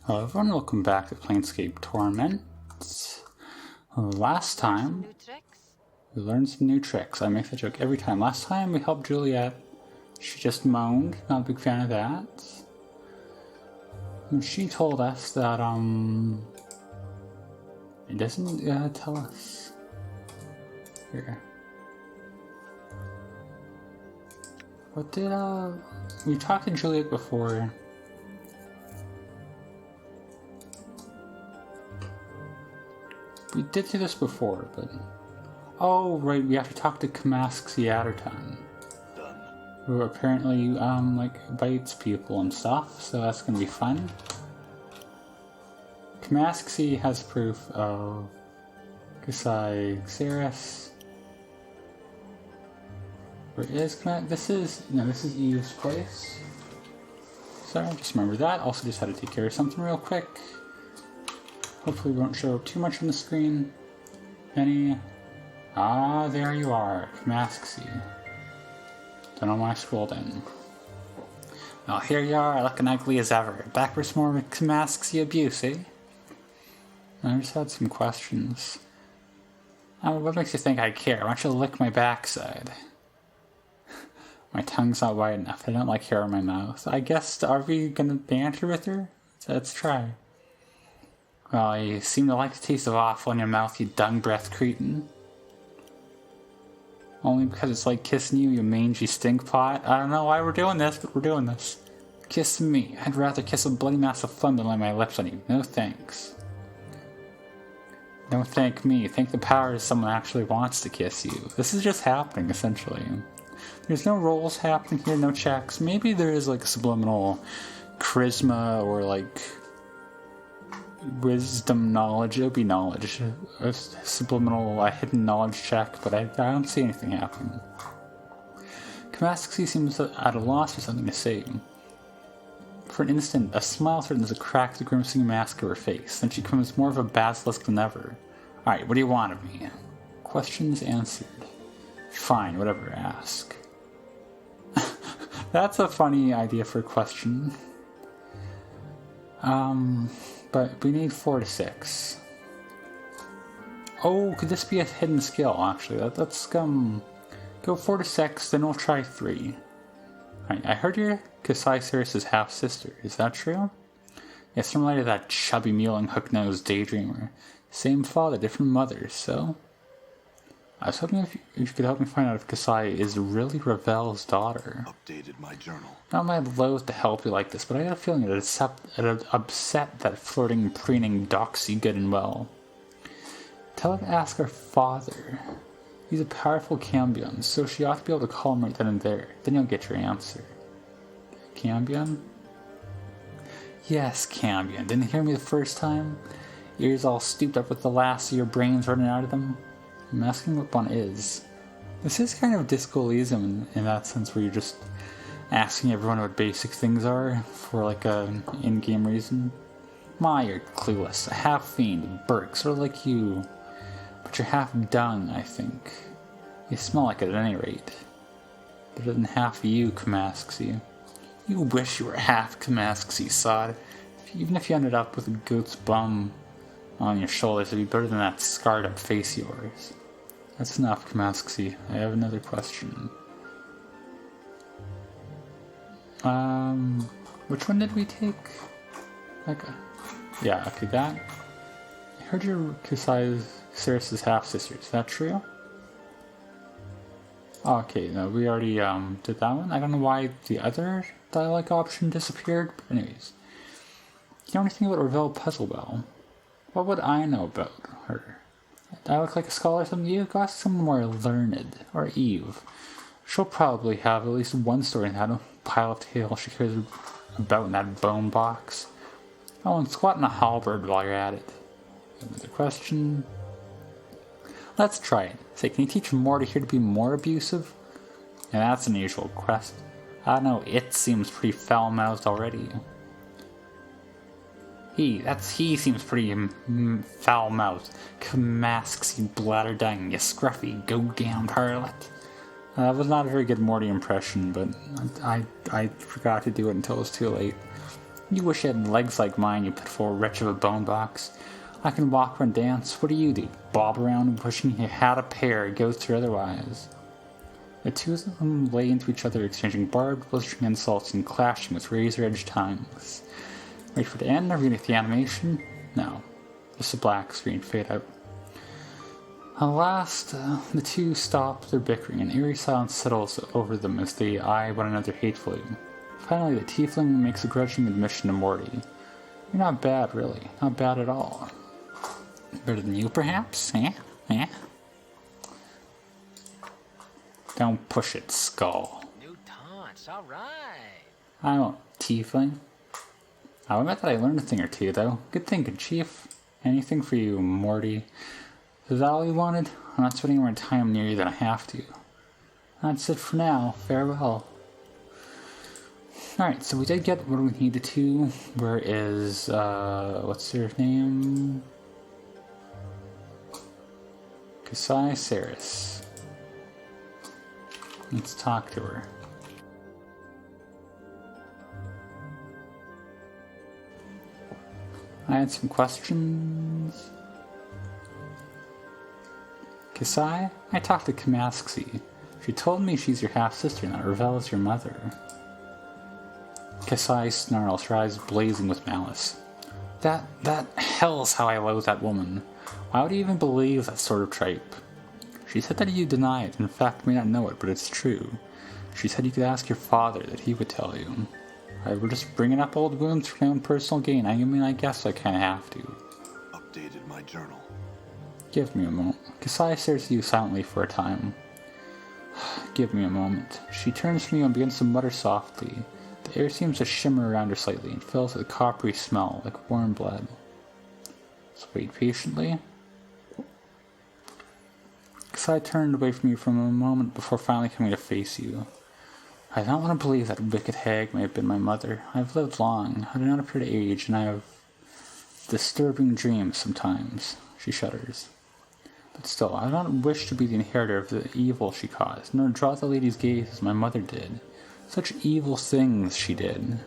Hello everyone, welcome back to Planescape Torment. Last time, we learned some new tricks. I make that joke every time. Last time we helped Juliet. She just moaned, not a big fan of that. And she told us that, it doesn't tell us. Here. What did, we talked to Juliet before. We did do this before, but... Oh, right, we have to talk to Kamask who apparently, like, bites people and stuff, so that's gonna be fun. Kamask has proof of Kasai Xeris. Where is Kamask? This is Eve's place. Sorry, just remember that. Also just had to take care of something real quick. Hopefully we won't show up too much on the screen. Ah, there you are, Kamask. Don't know why I scrolled in. Well, here you are, looking ugly as ever. Back for some more Kamask abuse, eh? I just had some questions. What makes you think I care? Why don't you lick my backside? My tongue's not wide enough. I don't like hair on my mouth. I guess, are we gonna banter with her? Let's try. Well, you seem to like the taste of offal in your mouth, you dung-breath cretin. Only because it's like kissing you, you mangy stink pot. I don't know why we're doing this, but we're doing this. Kiss me. I'd rather kiss a bloody mass of phlegm than lay my lips on you. No thanks. Don't thank me. Thank the powers someone actually wants to kiss you. This is just happening, essentially. There's no rolls happening here, no checks. Maybe there is like a subliminal charisma or like... wisdom knowledge. It would be knowledge. A subliminal hidden knowledge check, but I don't see anything happening. Kamask seems at a loss for something to say. For an instant, a smile threatens to crack the grimacing mask of her face, then she becomes more of a basilisk than ever. Alright, what do you want of me? Questions answered. Fine, whatever, ask. That's a funny idea for a question. But we need 4 to 6. Oh, could this be a hidden skill, actually? Let's go 4 to 6, then we'll try 3. Alright, I heard you're Kasai Xeris' half-sister. Is that true? Yes, similar to that chubby, mewling, hook-nosed daydreamer. Same father, different mother, so... I was hoping if you could help me find out if Kasai is really Ravel's daughter. Updated my journal. Not my loath to help you like this, but I got a feeling it'd upset that flirting, preening doxy good and well. Tell her to ask her father. He's a powerful Cambion, so she ought to be able to call him right then and there. Then you'll get your answer. Cambion? Yes, Cambion. Didn't hear me the first time? Ears all stooped up with the last of your brains running out of them? I'm asking what one is. This is kind of discolism in that sense, where you're just asking everyone what basic things are for like an in-game reason. You're clueless. A half-fiend, Burke, sort of like you. But you're half dung, I think. You smell like it at any rate. Better than half you, Kamask. You wish you were half Kamask, sod. Even if you ended up with a goat's bum on your shoulders, it'd be better than that scarred up face of yours. That's enough, Kamask. I have another question. Which one did we take? Yeah, okay, that. I heard you're Kasai Xeris' half-sister. Is that true? Oh, okay, no, we already did that one. I don't know why the other dialogue option disappeared, but anyways. You know anything about Ravel Puzzlewell? What would I know about her? Do I look like a scholar or something? You got someone more learned. Or Eve. She'll probably have at least one story in that pile of tales she cares about in that bone box. Oh, and squat in a halberd while you're at it. Another question. Let's try it. Say, can you teach Morte here to be more abusive? Yeah, that's an unusual request. I don't know, it seems pretty foul-mouthed already. He seems pretty foul-mouthed. Kamask, you bladder-dung, you scruffy, go-gowned harlot. That was not a very good Morty impression, but I forgot to do it until it was too late. You wish you had legs like mine, you pitiful wretch of a bone box. I can walk and dance. What do? Bob around wishing you had a pair, ghost or otherwise. The two of them lay into each other, exchanging barbed, blistering insults and clashing with razor-edged tongues. Wait for it to end, or beneath the animation? No. Just a black screen fade out. At last, the two stop their bickering, and eerie silence settles over them as they eye one another hatefully. Finally, the tiefling makes a grudging admission to Morty. You're not bad, really. Not bad at all. Better than you, perhaps? Eh? Don't push it, Skull. New taunts, alright. I won't, tiefling. I admit that I learned a thing or two, though. Good thinking, Chief. Anything for you, Morty. Is that all you wanted? I'm not spending more time near you than I have to. That's it for now. Farewell. Alright, so we did get what we needed to. Where is, what's her name? Kasai Saris. Let's talk to her. I had some questions. Kasai, I talked to Kamaxi. She told me she's your half-sister and that Ravel's your mother. Kasai snarls, her eyes blazing with malice. That hell's how I loathe that woman. Why would you even believe that sort of tripe? She said that you deny it, in fact may not know it, but it's true. She said you could ask your father, that he would tell you. We're just bringing up old wounds for my own personal gain. I mean, I guess I kinda have to. Updated my journal. Give me a moment. Kasai stares at you silently for a time. Give me a moment. She turns from you and begins to mutter softly. The air seems to shimmer around her slightly and fills with a coppery smell, like warm blood. So wait patiently. Kasai turned away from you for a moment before finally coming to face you. I don't want to believe that wicked hag may have been my mother. I have lived long, I do not appear to age, and I have disturbing dreams sometimes. She shudders. But still, I do not wish to be the inheritor of the evil she caused, nor draw the lady's gaze as my mother did. Such evil things she did.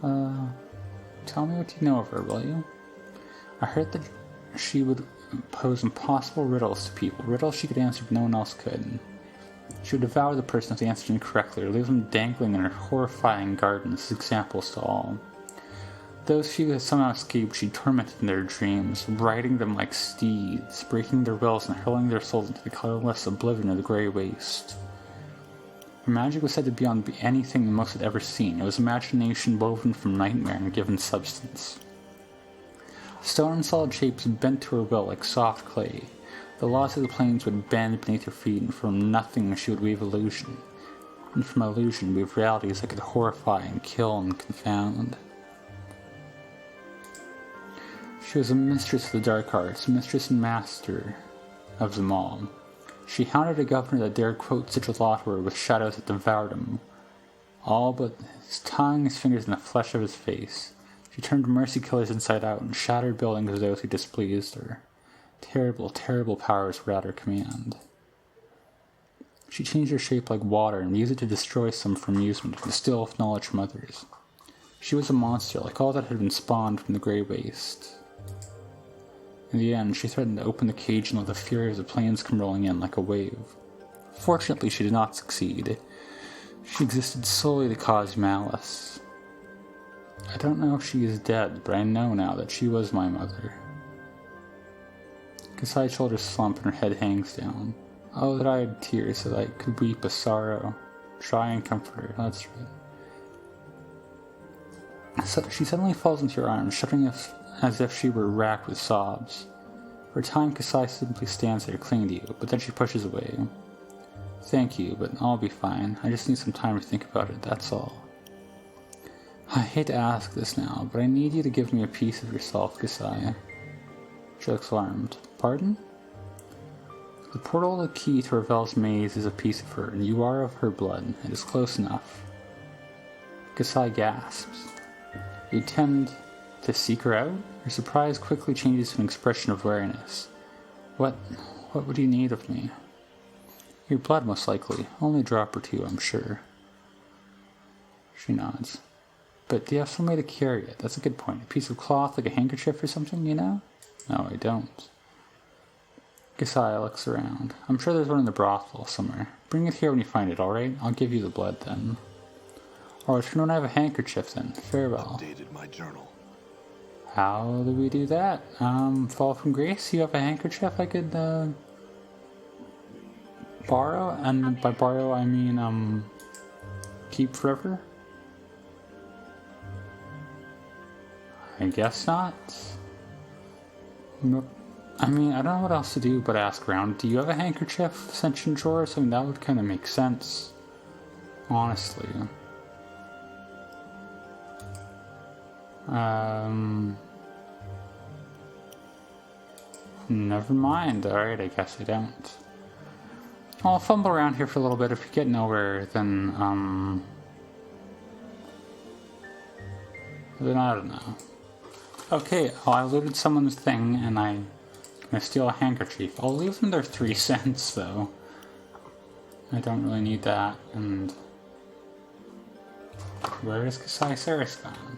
Tell me what you know of her, will you? I heard that she would pose impossible riddles to people, riddles she could answer if no one else could. She would devour the person if they answered incorrectly, or leave them dangling in her horrifying gardens as examples to all. Those few who had somehow escaped she tormented in their dreams, riding them like steeds, breaking their wills and hurling their souls into the colorless oblivion of the grey waste. Her magic was said to be beyond anything most had ever seen. It was imagination woven from nightmare and given substance. Stone and solid shapes bent to her will like soft clay. The laws of the plains would bend beneath her feet, and from nothing she would weave illusion. And from illusion weave realities that could horrify and kill and confound. She was a mistress of the dark arts, mistress and master of them all. She hounded a governor that dared quote such a law to her with shadows that devoured him. All but his tongue, his fingers, and the flesh of his face. She turned mercy killers inside out and shattered buildings of those who displeased her. Terrible, terrible powers were at her command. She changed her shape like water and used it to destroy some for amusement and distill with knowledge from others. She was a monster, like all that had been spawned from the grey waste. In the end, she threatened to open the cage and let the fury of the plains come rolling in like a wave. Fortunately, she did not succeed. She existed solely to cause malice. I don't know if she is dead, but I know now that she was my mother. Kasai's shoulders slump and her head hangs down. Oh, that I had tears so that I could weep with sorrow. Try and comfort her, that's right. So she suddenly falls into your arms, shuddering as if she were racked with sobs. For a time, Kasai simply stands there clinging to you, but then she pushes away. Thank you, but I'll be fine. I just need some time to think about it, that's all. I hate to ask this now, but I need you to give me a piece of yourself, Kasai. She looks alarmed. Pardon? The portal, the key to Ravel's maze, is a piece of her, and you are of her blood. It is close enough. Kasai gasps. You intend to seek her out? Her surprise quickly changes to an expression of wariness. What would you need of me? Your blood, most likely. Only a drop or two, I'm sure. She nods. But do you have some way to carry it? That's a good point. A piece of cloth, like a handkerchief or something, you know? No, I don't. Gasaya looks around. I'm sure there's one in the brothel somewhere. Bring it here when you find it, alright? I'll give you the blood then. Or return when I have a handkerchief then. Farewell. Updated my journal. How do we do that? Fall from grace? You have a handkerchief I could, borrow? And by borrow I mean, keep forever? I guess not. Nope. I mean, I don't know what else to do but ask around. Do you have a handkerchief, Ascension drawer? So that would kind of make sense. Honestly. Never mind. Alright, I guess I don't. I'll fumble around here for a little bit. If we get nowhere, then I don't know. Okay, well, I looted someone's thing, and I steal a handkerchief. I'll leave them their 3 cents, though. I don't really need that, and... Where is Kasai Saris gone?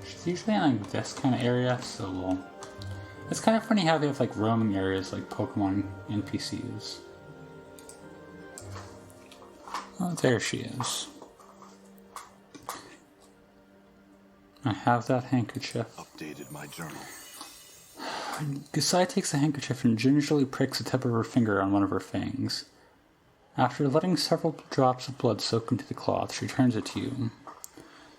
She's usually in like this kind of area, so... It's kind of funny how they have like roaming areas like Pokemon NPCs. Oh, there she is. I have that handkerchief. Updated my journal. Gasai takes the handkerchief and gingerly pricks the tip of her finger on one of her fangs. After letting several drops of blood soak into the cloth, she turns it to you.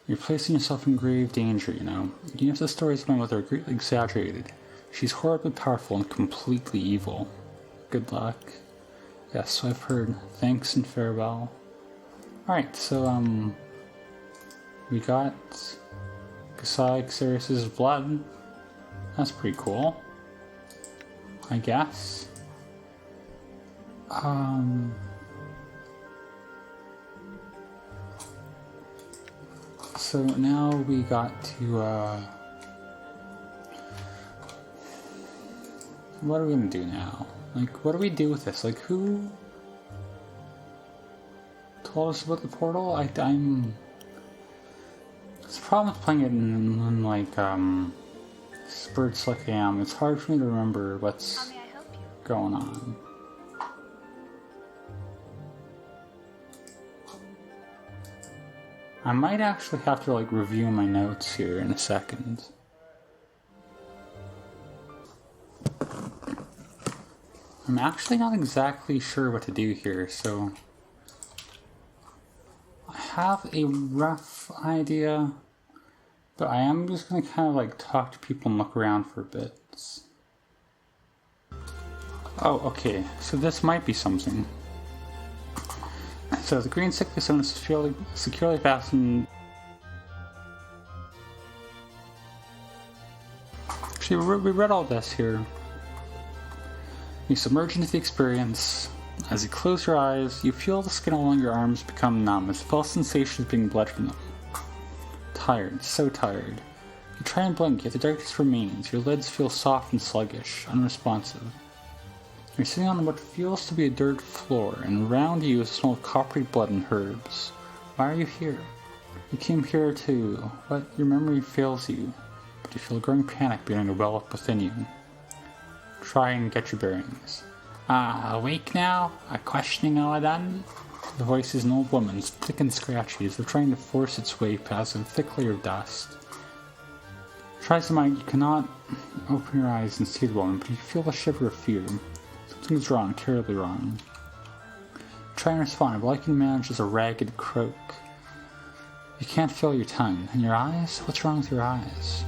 You're placing yourself in grave danger, you know. Even if the stories of my mother are greatly exaggerated, she's horribly powerful and completely evil. Good luck. Yes, I've heard. Thanks and farewell. Alright, so, we got Kasai Xeris' blood. That's pretty cool. I guess. So now we got to, what are we gonna do now? Like, what do we do with this? Like, who told us about the portal? I'm... It's a problem with playing it in like, spurts like I am. It's hard for me to remember what's going on. I might actually have to like review my notes here in a second. I'm actually not exactly sure what to do here, so I have a rough idea, but I am just going to kind of like talk to people and look around for a bit. Oh, okay, so this might be something. So the green sickly stone is securely fastened. Actually, we read all this here. You submerge into the experience. As you close your eyes, you feel the skin along your arms become numb as false sensations being bled from them. Tired, so tired. You try and blink, yet the darkness remains. Your lids feel soft and sluggish, unresponsive. You're sitting on what feels to be a dirt floor, and around you is a smell of coppery blood and herbs. Why are you here? You came here to... But your memory fails you, but you feel a growing panic beginning to well up within you. Try and get your bearings. Awake now? A questioning all done? The voice is an old woman's, thick and scratchy, as if trying to force its way past a thick layer of dust. Tries to mind, you cannot open your eyes and see the woman, but you feel a shiver of fear. Something's wrong, terribly wrong. Try and respond, but all you can manage is a ragged croak. You can't feel your tongue. And your eyes? What's wrong with your eyes?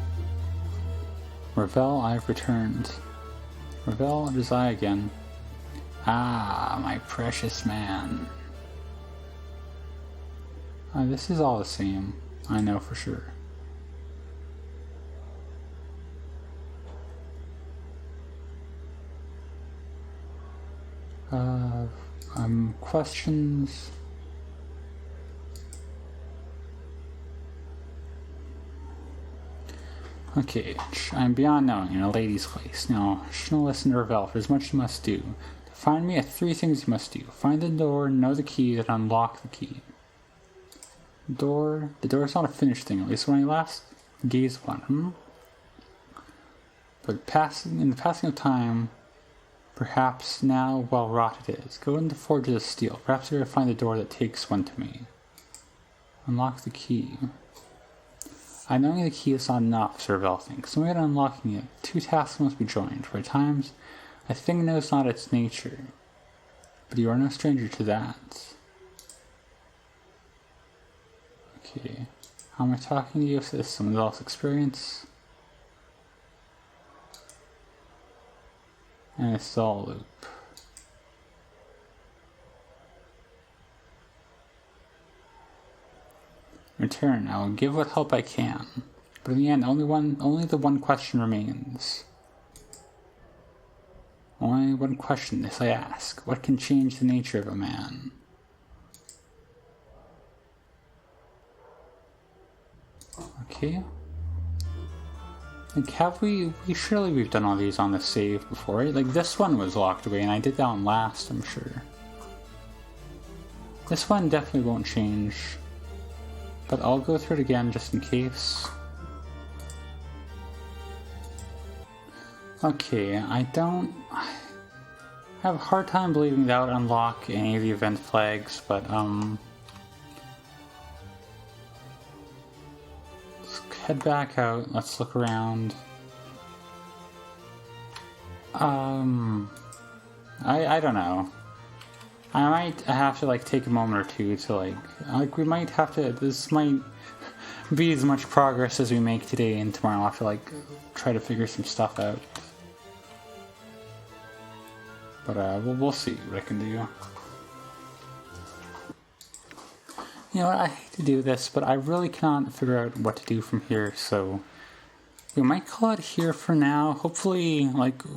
Ravel, I've returned. Ravel, it is I again. Ah, my precious man. This is all the same. I know for sure. Questions? Okay, I'm beyond knowing in a lady's place. Now, shouldn't listen to Ravel. There's much you must do. To find me, 3 things you must do. Find the door, know the key, then unlock the key. Door. The door is not a finished thing, at least when I last gazed upon him. But in the passing of time, perhaps now well wrought it is. Go into the forges of steel. Perhaps you will find the door that takes one to me. Unlock the key. I knowing the key is not enough, Sir Ravel thinks. So when unlocking it, 2 tasks must be joined. For at times, a thing knows not its nature. But you are no stranger to that. Okay. How am I talking to you? Is this someone else's experience? And it's all a loop. Return, I will give what help I can. But in the end, only the one question remains. Only one question, this I ask. What can change the nature of a man? Okay. Like, surely we've done all these on the save before, right? Like, this one was locked away, and I did that one last, I'm sure. This one definitely won't change. But I'll go through it again just in case. Okay, I have a hard time believing that would unlock any of the event flags, but let's head back out, let's look around. I don't know. I might have to like take a moment or two to we might have to, this might be as much progress as we make today, and tomorrow I'll have to try to figure some stuff out. But we'll see what I can do. You know what, I hate to do this, but I really cannot figure out what to do from here, so we might call it here for now. Hopefully,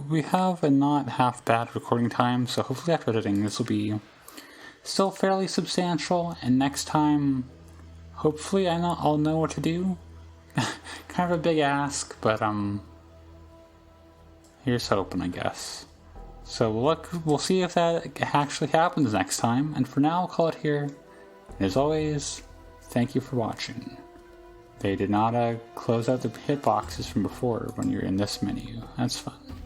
we have a not half bad recording time, so hopefully after editing this will be still fairly substantial, and next time, hopefully I'll know what to do. Kind of a big ask, but here's hoping, I guess. So we'll see if that actually happens next time, and for now I'll call it here. And as always, thank you for watching. They did not close out the hitboxes from before when you're in this menu. That's fun.